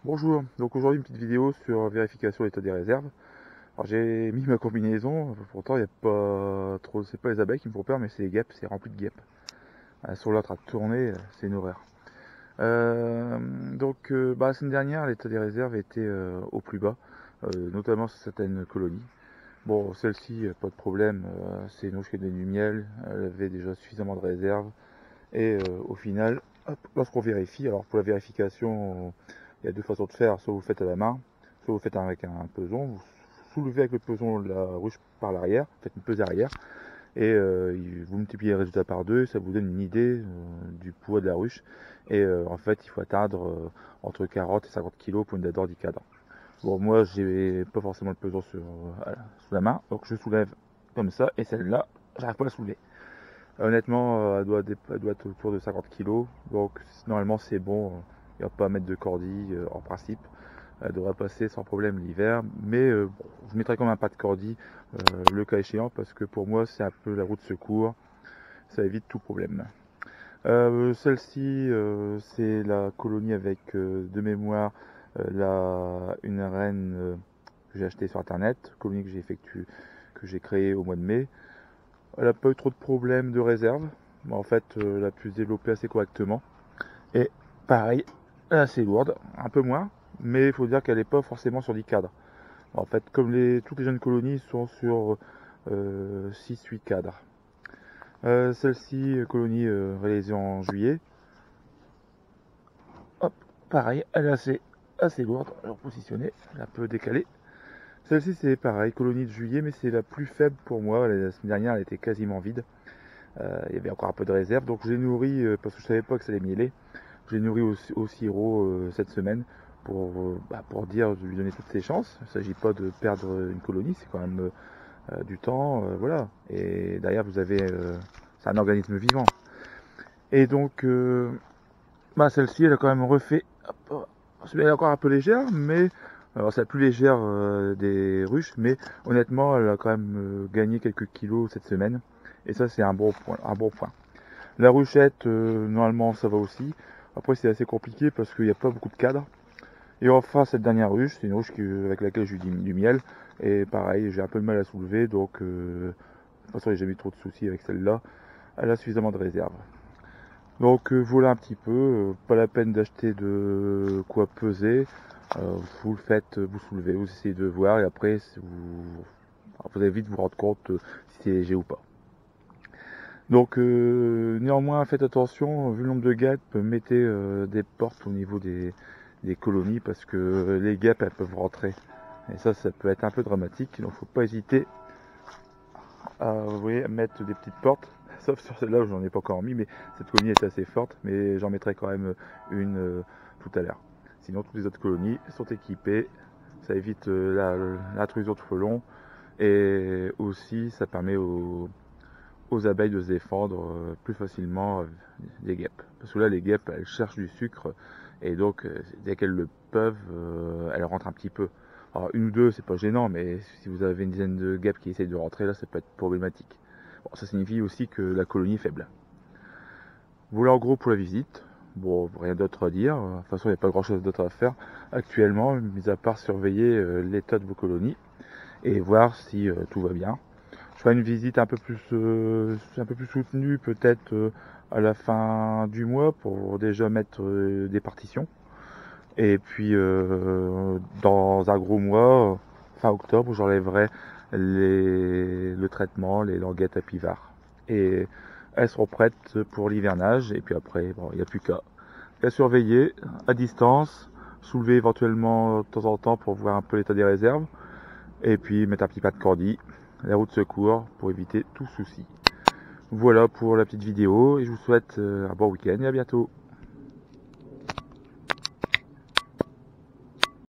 Bonjour, donc aujourd'hui une petite vidéo sur vérification d'état des réserves. Alors j'ai mis ma combinaison, pourtant il n'y a pas trop, c'est pas les abeilles qui me font peur mais c'est les guêpes, c'est rempli de guêpes. Sur l'autre à tourner, c'est une horreur. La semaine dernière l'état des réserves était au plus bas, notamment sur certaines colonies. Bon, celle-ci, pas de problème, c'est une ruche qui a donné du miel, elle avait déjà suffisamment de réserves. Et au final, lorsqu'on vérifie, alors pour la vérification, il y a deux façons de faire, soit vous faites à la main, soit vous faites avec un peson, vous soulevez avec le peson la ruche par l'arrière, faites une pesée arrière, et vous multipliez les résultats par deux, ça vous donne une idée du poids de la ruche, et en fait il faut atteindre entre 40 et 50 kg pour une date d'ordicadre. Bon, moi j'ai pas forcément le peson sous la main, donc je soulève comme ça, et celle-là, j'arrive pas à la soulever. Honnêtement, elle doit être autour de 50 kg, donc normalement c'est bon, il n'y a pas à mettre de cordie en principe. Elle devrait passer sans problème l'hiver, mais bon, je mettrai quand même un pas de cordie le cas échéant, parce que pour moi c'est un peu la roue de secours, ça évite tout problème. Celle-ci, c'est la colonie avec de mémoire une reine que j'ai achetée sur internet, colonie que j'ai créée au mois de mai. Elle n'a pas eu trop de problèmes de réserve. En fait, elle a pu se développer assez correctement. Et pareil, elle est assez lourde, un peu moins, mais il faut dire qu'elle n'est pas forcément sur 10 cadres. En fait, comme toutes les jeunes colonies sont sur 6-8 cadres. Celle-ci, colonie réalisée en juillet. Hop, pareil, elle est assez lourde. Alors positionnée, elle est un peu décalée. Celle-ci, c'est pareil, colonie de juillet, mais c'est la plus faible pour moi. La semaine dernière, elle était quasiment vide. Il y avait encore un peu de réserve, donc j'ai nourri, parce que je savais pas que ça allait mieler, j'ai nourri au sirop cette semaine pour dire de lui donner toutes ses chances. Il ne s'agit pas de perdre une colonie, c'est quand même du temps, voilà. Et derrière vous avez, c'est un organisme vivant. Et donc celle-ci elle a quand même refait, elle est encore un peu légère, mais alors c'est la plus légère des ruches, mais honnêtement elle a quand même gagné quelques kilos cette semaine. Et ça c'est un bon point. La ruchette, normalement ça va aussi. Après c'est assez compliqué parce qu'il n'y a pas beaucoup de cadres. Et enfin cette dernière ruche, c'est une ruche avec laquelle j'ai eu du miel. Et pareil, j'ai un peu de mal à soulever, donc de toute façon j'ai jamais eu trop de soucis avec celle-là. Elle a suffisamment de réserve. Donc voilà un petit peu, pas la peine d'acheter de quoi peser. Vous le faites, vous soulevez, vous essayez de voir et après vous allez vite vous rendre compte si c'est léger ou pas. Donc néanmoins faites attention, vu le nombre de guêpes, mettez des portes au niveau des colonies parce que les guêpes elles peuvent rentrer. Et ça peut être un peu dramatique, donc faut pas hésiter à mettre des petites portes, sauf sur celle-là où j'en ai pas encore mis, mais cette colonie est assez forte, mais j'en mettrai quand même une tout à l'heure. Sinon toutes les autres colonies sont équipées, ça évite l'intrusion de frelons et aussi ça permet aux abeilles de se défendre plus facilement des guêpes. Parce que là, les guêpes, elles cherchent du sucre et donc dès qu'elles le peuvent, elles rentrent un petit peu. Alors une ou deux, c'est pas gênant, mais si vous avez une dizaine de guêpes qui essayent de rentrer, là, ça peut être problématique. Bon, ça signifie aussi que la colonie est faible. Voilà en gros pour la visite. Bon, rien d'autre à dire. De toute façon, il n'y a pas grand chose d'autre à faire actuellement, mis à part surveiller l'état de vos colonies et voir si tout va bien. Je ferai une visite un peu plus soutenue peut-être à la fin du mois pour déjà mettre des partitions. Et puis dans un gros mois, fin octobre, j'enlèverai le traitement, les languettes à pivard. Et elles seront prêtes pour l'hivernage. Et puis après, bon, il n'y a plus qu'à surveiller à distance, soulever éventuellement de temps en temps pour voir un peu l'état des réserves. Et puis mettre un petit pas de cordie, la roue de secours pour éviter tout souci. Voilà pour la petite vidéo et je vous souhaite un bon week-end et à bientôt.